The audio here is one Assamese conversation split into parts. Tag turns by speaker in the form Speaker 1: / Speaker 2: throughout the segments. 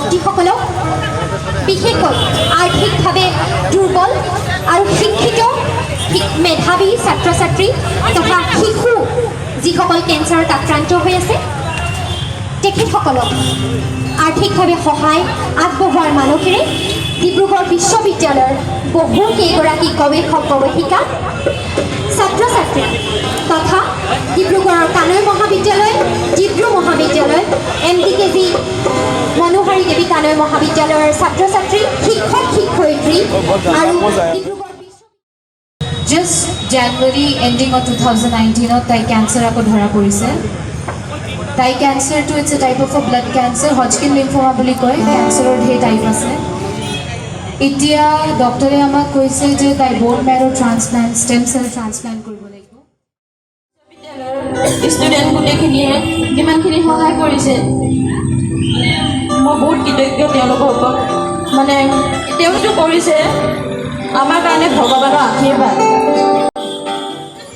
Speaker 1: ব্যক্তিসকলক বিশেষকৈ আৰ্থিকভাৱে দুৰ্বল আৰু শিক্ষিত মেধাৱী ছাত্ৰ ছাত্ৰী তথা শিশু যিসকল কেঞ্চাৰত আক্ৰান্ত হৈ আছে তেখেতসকলক আৰ্থিকভাৱে সহায় আগবঢ়োৱাৰ মানসেৰে ডিব্ৰুগড় বিশ্ববিদ্যালয়ৰ বহুকেইগৰাকী গৱেষক গৱেষিকা ছাত্ৰ ছাত্ৰী তথা ডিব্ৰুগড়ৰ কানৈ মহাবিদ্যালয় ডিব্ৰু মহাবিদ্যালয় MDKG মনোহাৰী দেৱী কানৈ মহাবিদ্যালয়ৰ ছাত্ৰ ছাত্ৰী শিক্ষক শিক্ষয়িত্ৰী আৰু
Speaker 2: জাষ্ট জানুৱাৰী এণ্ডিঙত 2019 তাই কেঞ্চাৰ আকৌ ধৰা পৰিছে তাই কেঞ্চাৰটো it's a type of blood cancer Hodgkin lymphoma বুলি কয় কেঞ্চাৰৰ ঢেৰ টাইপ আছে এতিয়া ডক্টৰে আমাক কৈছে যে তাই bone marrow transplant stem cell transplant কৰিব লাগিব
Speaker 3: ষ্টুডেণ্ট গোটেইখিনিয়ে যিমানখিনি সহায় কৰিছে মই বহুত কৃতজ্ঞ তেওঁলোকৰ ওপৰত মানে তেওঁতো কৰিছে আমাৰ কাৰণে ভগৱানৰ আশীৰ্বাদ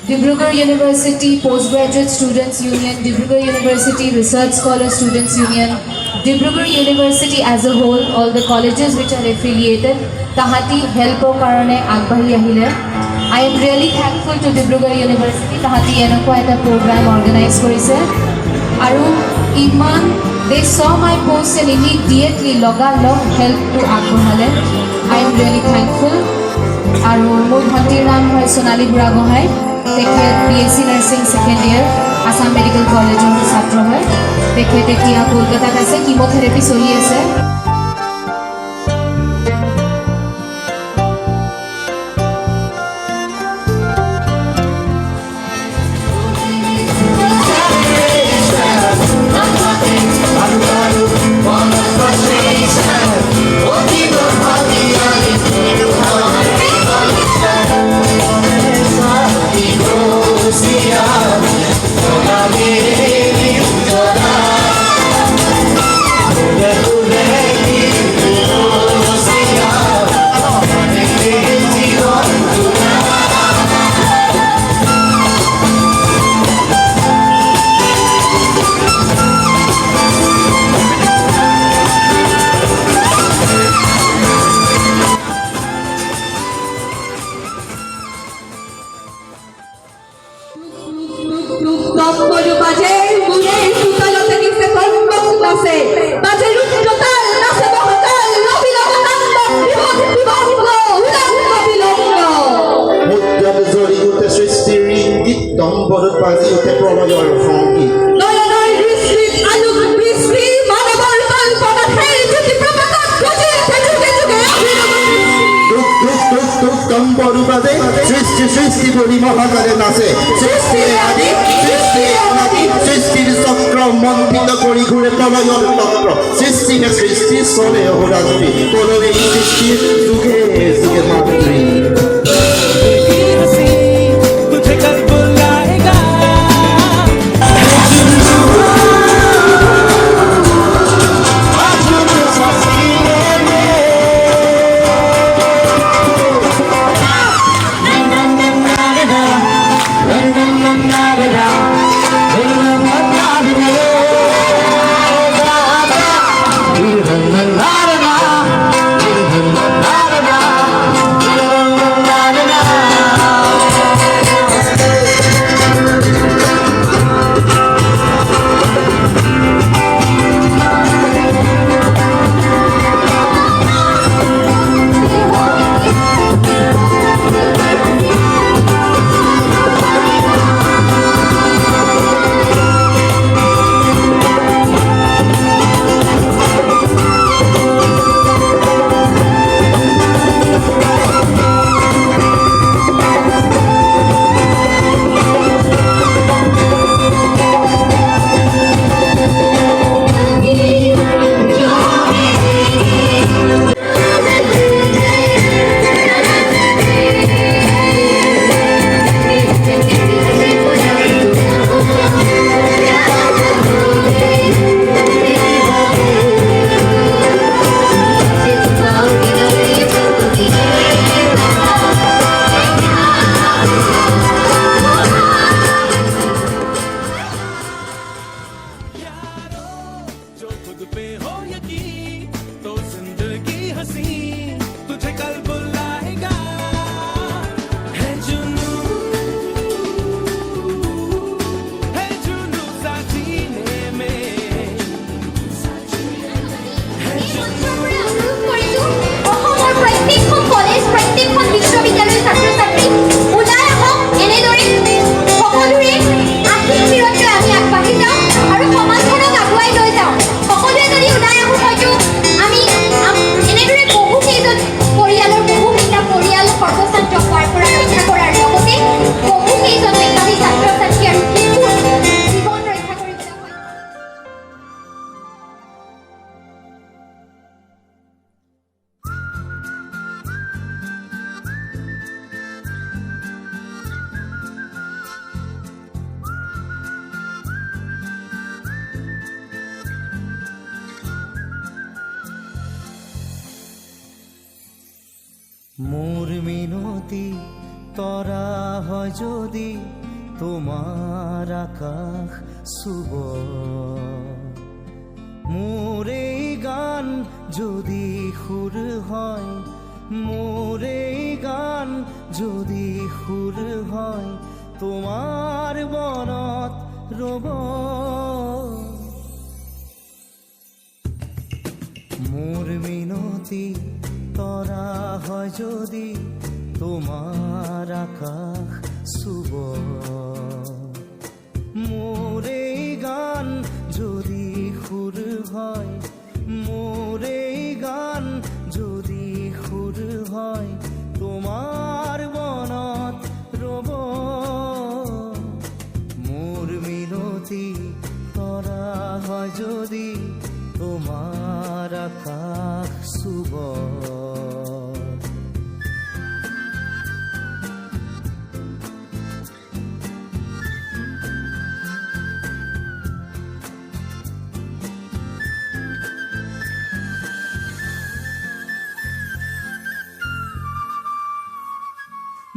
Speaker 2: Dibrugarh University Postgraduate Students Union, Dibrugarh University Research Scholar Students Union, Dibrugarh University as a whole, all the colleges which are affiliated, tahati help karone agbahi ahile. I am really thankful to Dibrugarh University, tahati enoko eta program organize korise. Aru iman they saw my post and immediately loga log help to agbahale. I am really thankful. Aru mor bhantir naam hoy Sonali Buragohai. তেখেত BSc nursing second year Assam medical কলেজৰ ছাত্ৰ হয় তেখেত এতিয়া কলকাতাত আছে কিমোথেৰাপি চলি আছে
Speaker 4: সৃষ্টি বলি মহাকালে নাচে সৃষ্টি আদি সৃষ্টিৰ চক্ৰ মন্থিত কৰি ঘূৰে প্ৰলয়ৰ চক্ৰ সৃষ্টিহে সৃষ্টি চলে অহৰাত্ৰি পৰৱে সৃষ্টিৰ যুগে যুগে মাতৃ
Speaker 1: ছাত্ৰ ছাত্ৰী ওলাই আহক এনেদৰে সকলোৰে আৰ্থিক চিৰতে আমি আগবাঢ়ি যাওঁ আৰু সমাজখনক আগুৱাই লৈ যাওঁ সকলোৱে যদি ওলাই আহোঁ হয়তো আমি এনেদৰে বহুকেইজন পৰিয়ালৰ বহুকেইটা পৰিয়াল সৰ্বশান্ত হোৱাৰ পৰা ৰক্ষা কৰাৰ লগতে বহুকেইজন মেধাৱী ছাত্ৰ ছাত্ৰী আৰু শিশুৰ জীৱন ৰক্ষা কৰিবলৈ সক্ষম
Speaker 5: মোৰ মিনতি তৰা হয় যদি তোমাৰ আকাশ চুব মোৰ এই গান যদি সুৰ হয় মোৰ এই গান যদি সুৰ হয় তোমাৰ বনত ৰ'ব মোৰ মিনতি তৰা হয় যদি তোমাৰ আকাশ চুব মোৰ এই গান যদি সুৰ হয় মোৰ এই গান যদি সুৰ হয় তোমাৰ মনত ৰ'ব মোৰ মিনতি তৰা হয় যদি তোমাৰ আকাশ চুব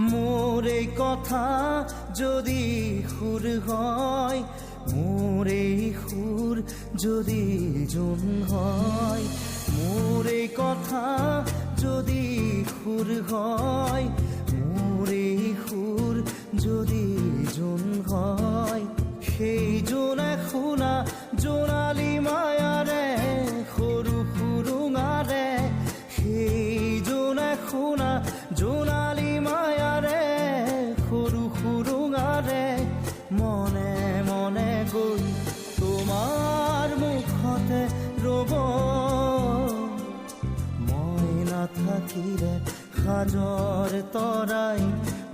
Speaker 5: মোৰ এই কথা যদি সুৰ হয় মোৰ এই সুৰ যদি জোন হয় মোৰ এই কথা যদি সুৰ হয় মোৰ এই সুৰ যদি জোন হয় সেই জোনে শুনা জোনালী মায়াৰে সৰু সুৰুঙাৰে সেই জোনে শুনা জোনালী মায়াৰে সৰু সুৰুঙাৰে মনে মনে গৈ তোমাৰ মুখতে ৰ'ব মই নাথাকিলে সাজৰ তৰাই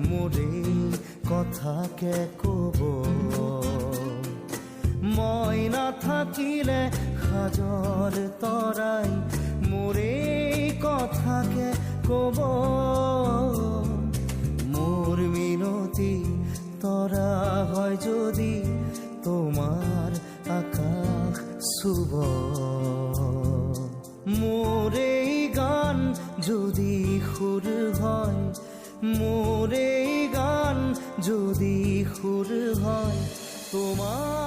Speaker 5: মোৰে কথাকে ক'ব মই নাথাকিলে সাজৰ তৰাই মোৰে কথাকে ক'ব মোৰ মিনতি তৰা হয় যদি তোমাৰ আকাশ চুব মোৰ এই গান যদি সুৰ হয় মোৰ এই গান যদি সুৰ হয় তোমাৰ